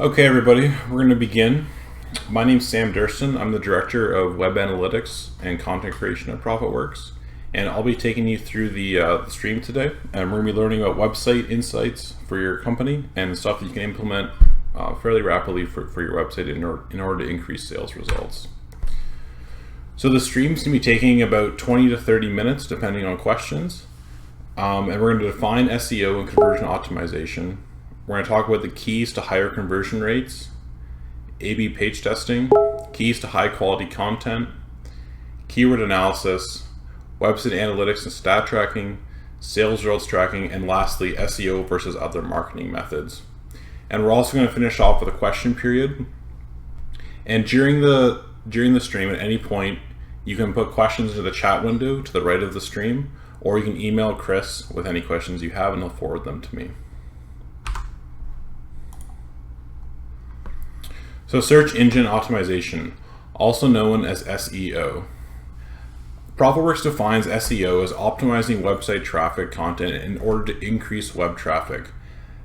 Okay, everybody, we're going to begin. My name's Sam Durston. I'm the Director of Web Analytics and Content Creation at Profitworks, and I'll be taking you through the stream today. And we're going to be learning about website insights for your company and stuff that you can implement fairly rapidly for your website in order to increase sales results. So the stream's going to be taking about 20 to 30 minutes, depending on questions. And we're going to define SEO and conversion optimization. We're going to talk about the keys to higher conversion rates, A/B page testing, keys to high quality content, keyword analysis, website analytics and stat tracking, sales results tracking, and lastly, SEO versus other marketing methods. And we're also going to finish off with a question period. And during the stream, at any point, you can put questions into the chat window to the right of the stream, or you can email Chris with any questions you have and he'll forward them to me. So search engine optimization, also known as SEO. Profitworks defines SEO as optimizing website traffic content in order to increase web traffic.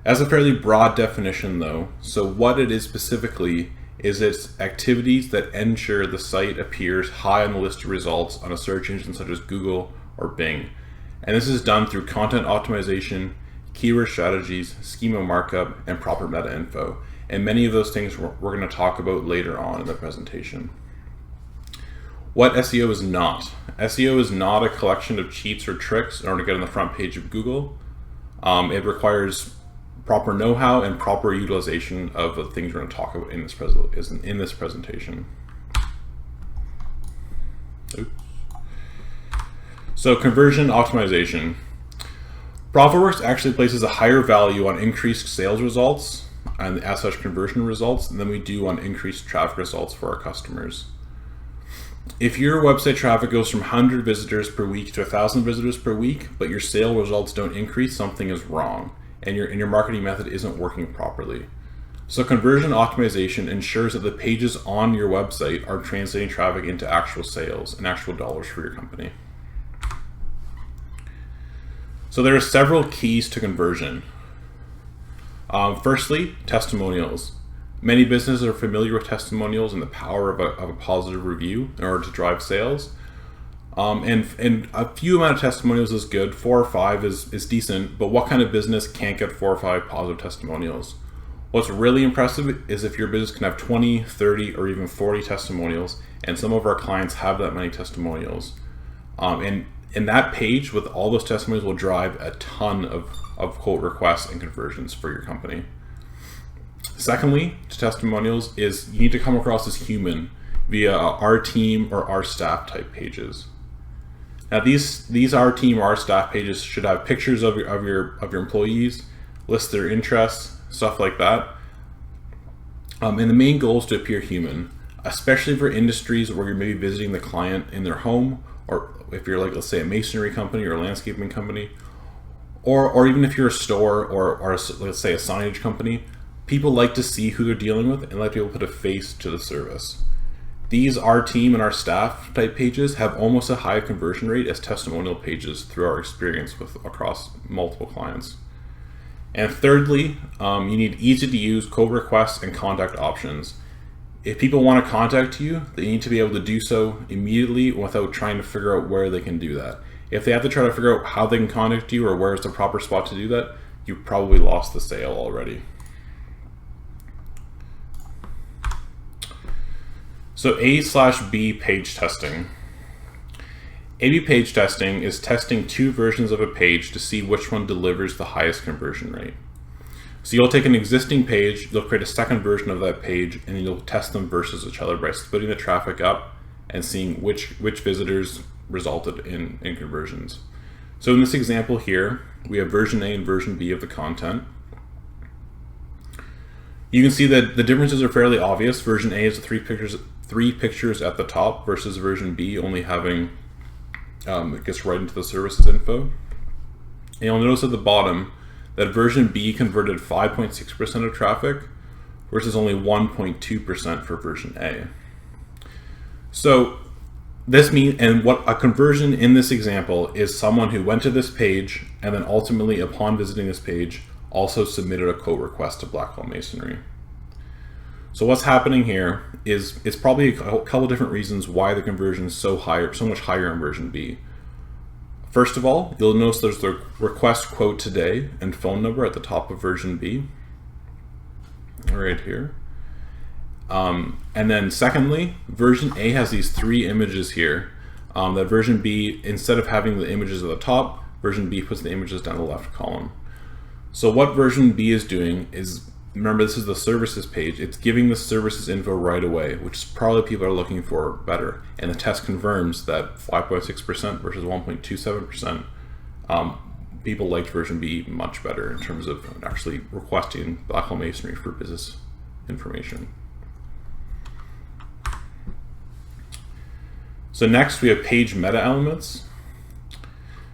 That's a fairly broad definition though, so what it is specifically is its activities that ensure the site appears high on the list of results on a search engine such as Google or Bing. And this is done through content optimization, keyword strategies, schema markup, and proper meta info. And many of those things we're going to talk about later on in the presentation. What SEO is not. SEO is not a collection of cheats or tricks in order to get on the front page of Google. It requires proper know-how and proper utilization of the things we're going to talk about in this presentation. Oops. So conversion optimization. Profitworks actually places a higher value on increased sales results and as such conversion results than we do on increased traffic results for our customers. If your website traffic goes from 100 visitors per week to 1,000 visitors per week, but your sale results don't increase, something is wrong and your marketing method isn't working properly. So conversion optimization ensures that the pages on your website are translating traffic into actual sales and actual dollars for your company. So there are several keys to conversion. Firstly, testimonials. Many businesses are familiar with testimonials and the power of a positive review in order to drive sales. And a few amount of testimonials is good. 4 or 5 is decent, but what kind of business can't get 4 or 5 positive testimonials? What's really impressive is if your business can have 20, 30, or even 40 testimonials, and some of our clients have that many testimonials. And that page with all those testimonials will drive a ton of quote requests and conversions for your company. Secondly, to testimonials is you need to come across as human via our team or our staff type pages. Now these our team or our staff pages should have pictures of your employees, list their interests, stuff like that. And the main goal is to appear human, especially for industries where you're maybe visiting the client in their home, or if you're like, let's say, a masonry company or a landscaping company, or even if you're a store or let's say a signage company, people like to see who they're dealing with and like to be able to put a face to the service. These our team and our staff type pages have almost a high conversion rate as testimonial pages through our experience across multiple clients. And thirdly, you need easy to use quote requests and contact options. If people want to contact you, they need to be able to do so immediately without trying to figure out where they can do that. If they have to try to figure out how they can contact you or where is the proper spot to do that, you've probably lost the sale already. So A/B page testing. A/B page testing is testing 2 versions of a page to see which one delivers the highest conversion rate. So you'll take an existing page, you'll create a second version of that page, and you'll test them versus each other by splitting the traffic up and seeing which visitors resulted in conversions. So in this example here, we have version A and version B of the content. You can see that the differences are fairly obvious. Version A is the 3 pictures at the top versus version B only having, it gets right into the services info. And you'll notice at the bottom that version B converted 5.6% of traffic versus only 1.2% for version A. So this means, and what a conversion in this example is someone who went to this page and then ultimately upon visiting this page also submitted a quote request to Blackwell Masonry. So what's happening here is it's probably a couple different reasons why the conversion is so much higher in version B. First of all, you'll notice there's the request quote today and phone number at the top of version B, right here. And then secondly, version A has these 3 images here. That version B, instead of having the images at the top, version B puts the images down the left column. So what version B is doing is, remember this is the services page, it's giving the services info right away, which is probably people are looking for better. And the test confirms that 5.6% versus 1.27%, people liked version B much better in terms of actually requesting Blackwell Masonry for business information. So next we have page meta elements.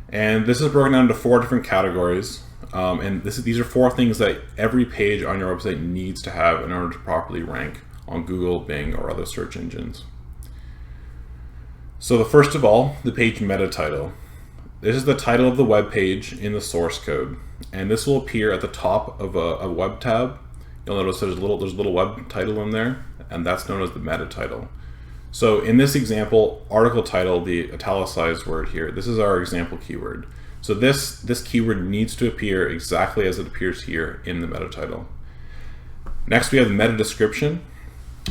And this is broken down into 4 different categories. These are 4 things that every page on your website needs to have in order to properly rank on Google, Bing, or other search engines. So the first of all, the page meta title. This is the title of the web page in the source code, and this will appear at the top of a web tab. You'll notice there's a little web title in there, and that's known as the meta title. So in this example, article title, the italicized word here, this is our example keyword. So this keyword needs to appear exactly as it appears here in the meta title. Next we have the meta description.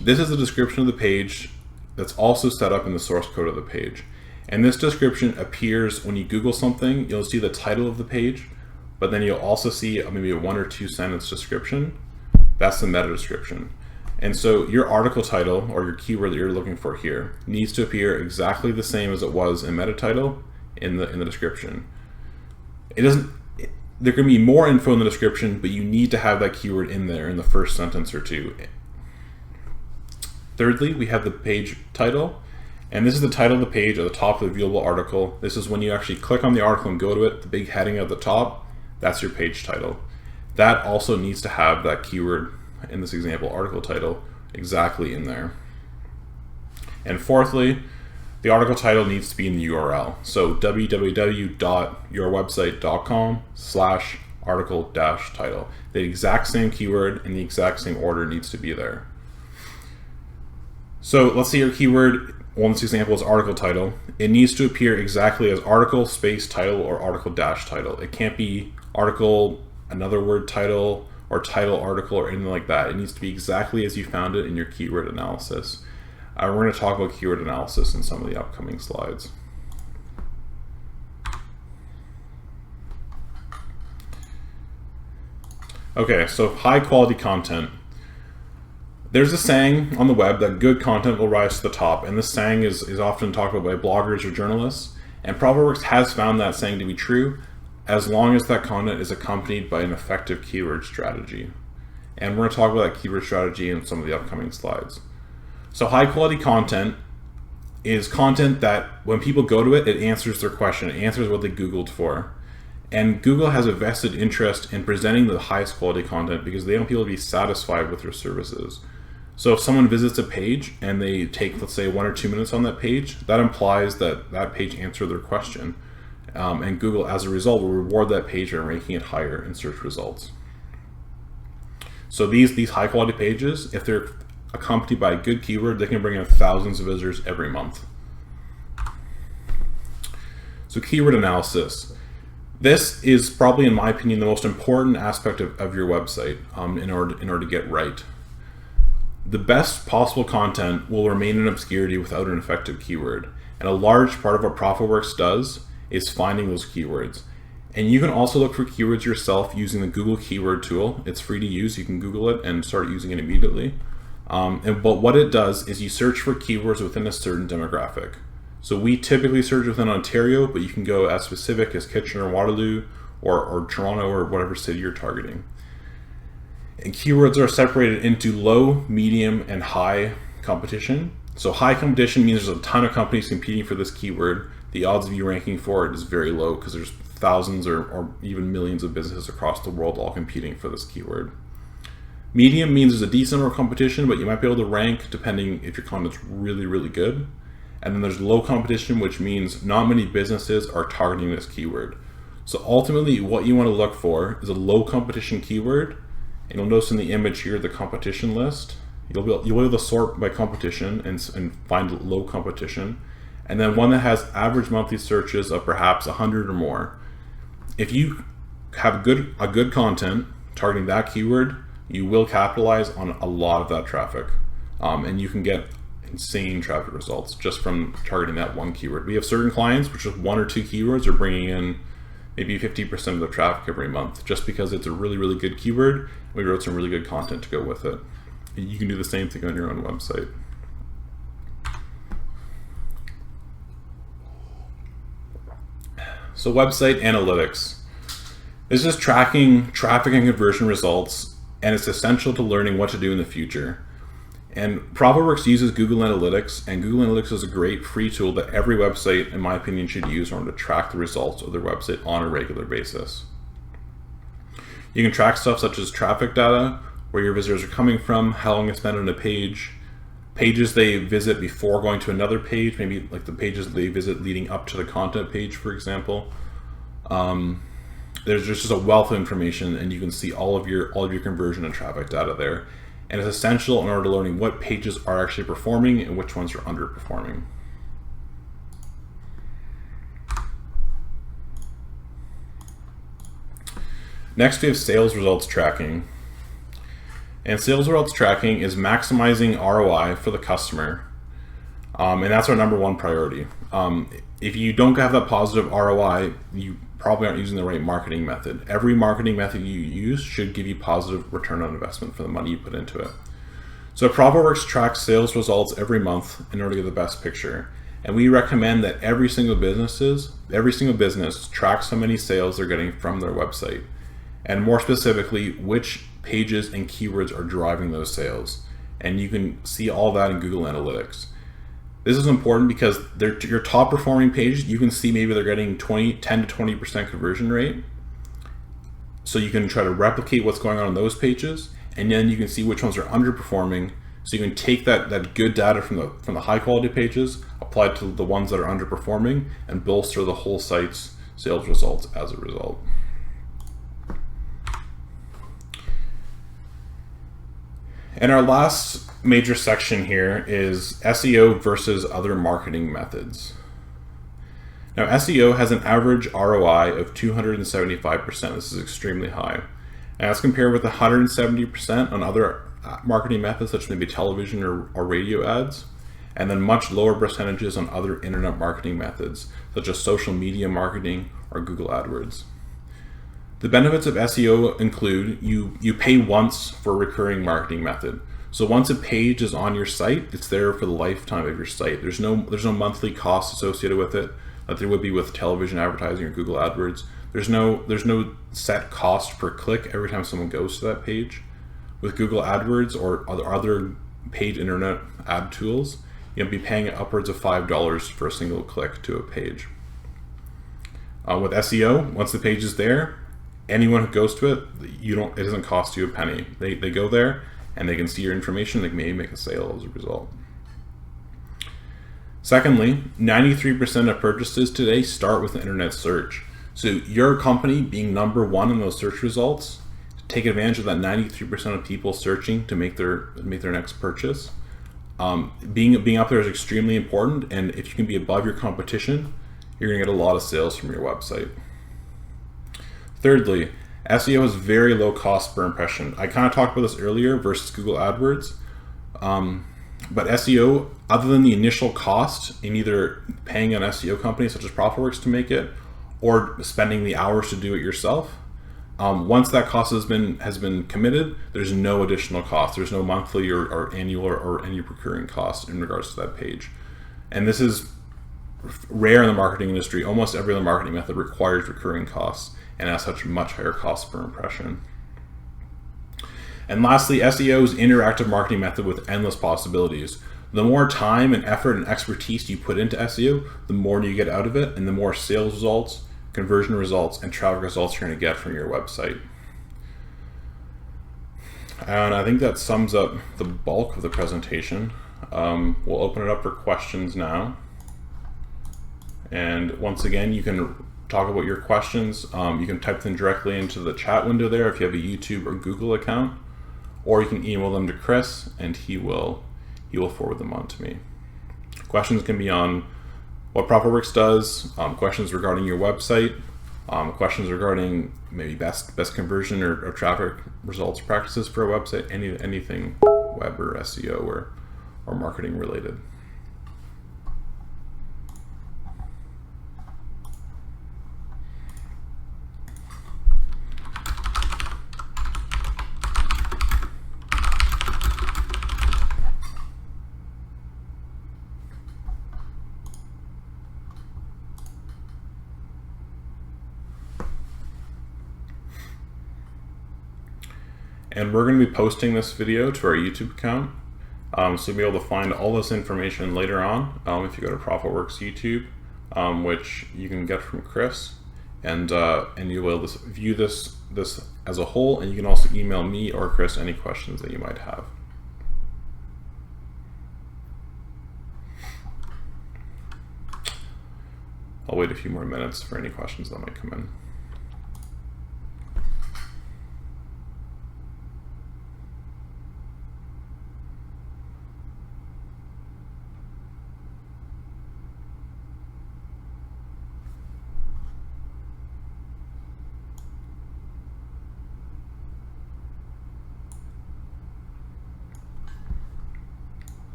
This is the description of the page that's also set up in the source code of the page. And this description appears when you Google something, you'll see the title of the page, but then you'll also see maybe a 1 or 2 sentence description. That's the meta description. And so your article title, or your keyword that you're looking for here, needs to appear exactly the same as it was in meta title in the description. There can be more info in the description, but you need to have that keyword in there in the first sentence or 2. Thirdly, we have the page title, and this is the title of the page at the top of the viewable article. This is when you actually click on the article and go to it, the big heading at the top, that's your page title. That also needs to have that keyword, in this example, article title, exactly in there. And fourthly, the article title needs to be in the URL. So www.yourwebsite.com/article-title. The exact same keyword in the exact same order needs to be there. So let's say your keyword, in this example, is article title. It needs to appear exactly as article space title or article-title. It can't be article, another word title, or title article or anything like that. It needs to be exactly as you found it in your keyword analysis. We're going to talk about keyword analysis in some of the upcoming slides. Okay, so high quality content. There's a saying on the web that good content will rise to the top, and this saying is often talked about by bloggers or journalists, and Profitworks has found that saying to be true as long as that content is accompanied by an effective keyword strategy. And we're going to talk about that keyword strategy in some of the upcoming slides. So high quality content is content that when people go to it, it answers their question, it answers what they Googled for. And Google has a vested interest in presenting the highest quality content because they want people to be satisfied with their services. So if someone visits a page and they take, let's say, 1 or 2 minutes on that page, that implies that that page answered their question. And Google, as a result, will reward that page by ranking it higher in search results. So these high quality pages, if they're accompanied by a good keyword, they can bring in thousands of visitors every month. So keyword analysis. This is probably, in my opinion, the most important aspect of your website in order to get right. The best possible content will remain in obscurity without an effective keyword. And a large part of what Profitworks does is finding those keywords. And you can also look for keywords yourself using the Google keyword tool. It's free to use. You can Google it and start using it immediately. But what it does is you search for keywords within a certain demographic. So we typically search within Ontario, but you can go as specific as Kitchener, Waterloo, or Toronto, or whatever city you're targeting. And keywords are separated into low, medium, and high competition. So high competition means there's a ton of companies competing for this keyword. The odds of you ranking for it is very low because there's thousands or even millions of businesses across the world all competing for this keyword. Medium means there's a decent amount of competition, but you might be able to rank depending if your content's really, really good. And then there's low competition, which means not many businesses are targeting this keyword. So ultimately, what you want to look for is a low competition keyword. And you'll notice in the image here, the competition list. You'll be able to sort by competition and find low competition, and then one that has average monthly searches of perhaps 100 or more. If you have good content targeting that keyword, you will capitalize on a lot of that traffic, and you can get insane traffic results just from targeting that one keyword. We have certain clients which with 1 or 2 keywords are bringing in maybe 50% of the traffic every month, just because it's a really, really good keyword. We wrote some really good content to go with it. You can do the same thing on your own website. So website analytics. This is tracking traffic and conversion results, and it's essential to learning what to do in the future. And Profitworks uses Google Analytics, and Google Analytics is a great free tool that every website, in my opinion, should use in order to track the results of their website on a regular basis. You can track stuff such as traffic data, where your visitors are coming from, how long they spend on a page, pages they visit before going to another page, maybe like the pages they visit leading up to the content page, for example. There's just a wealth of information, and you can see all of your conversion and traffic data there. And it's essential in order to learning what pages are actually performing and which ones are underperforming. Next, we have sales results tracking. And sales results tracking is maximizing ROI for the customer. And that's our number one priority. If you don't have that positive ROI, you probably aren't using the right marketing method. Every marketing method you use should give you positive return on investment for the money you put into it. So Profitworks tracks sales results every month in order to get the best picture. And we recommend that every single business tracks how many sales they're getting from their website. And more specifically, which pages and keywords are driving those sales. And you can see all that in Google Analytics. This is important because your top performing pages, you can see maybe they're getting 10 to 20% conversion rate. So you can try to replicate what's going on those pages, and then you can see which ones are underperforming. So you can take that good data from the high quality pages, apply it to the ones that are underperforming, and bolster the whole site's sales results as a result. And our last major section here is SEO versus other marketing methods. Now, SEO has an average ROI of 275%. This is extremely high. And that's compared with 170% on other marketing methods, such as maybe television or radio ads, and then much lower percentages on other internet marketing methods, such as social media marketing or Google AdWords. The benefits of SEO include you pay once for a recurring marketing method. So once a page is on your site, it's there for the lifetime of your site. There's no monthly cost associated with it like there would be with television advertising or Google AdWords. There's no set cost per click every time someone goes to that page. With Google AdWords or other paid internet ad tools, you'll be paying upwards of $5 for a single click to a page. With SEO, once the page is there, anyone who goes to it, it doesn't cost you a penny. They go there and they can see your information. They may make a sale as a result. Secondly, 93% of purchases today start with an internet search. So your company being number one in those search results, take advantage of that 93% of people searching to make their next purchase. Being up there is extremely important, and if you can be above your competition, you're going to get a lot of sales from your website. Thirdly, SEO has very low cost per impression. I kind of talked about this earlier versus Google AdWords, but SEO, other than the initial cost in either paying an SEO company such as Profitworks to make it, or spending the hours to do it yourself, once that cost has been committed, there's no additional cost. There's no monthly or annual or any recurring cost in regards to that page. And this is rare in the marketing industry. Almost every other marketing method requires recurring costs, and as such, much higher cost per impression. And lastly, SEO is an interactive marketing method with endless possibilities. The more time and effort and expertise you put into SEO, the more you get out of it, and the more sales results, conversion results, and traffic results you're going to get from your website. And I think that sums up the bulk of the presentation. We'll open it up for questions now. And once again, you can talk about your questions. You can type them directly into the chat window there if you have a YouTube or Google account, or you can email them to Chris, and he will forward them on to me. Questions can be on what Profitworks does, questions regarding your website, questions regarding maybe best conversion or traffic results practices for a website, anything web or SEO or marketing related. And we're going to be posting this video to our YouTube account. So you'll be able to find all this information later on if you go to Profitworks YouTube, which you can get from Chris, and you will view this as a whole, and you can also email me or Chris any questions that you might have. I'll wait a few more minutes for any questions that might come in.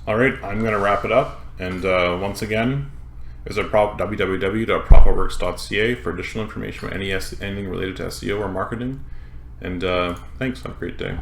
All right, I'm going to wrap it up. And once again, visit www.profitworks.ca for additional information on anything related to SEO or marketing. And thanks. Have a great day.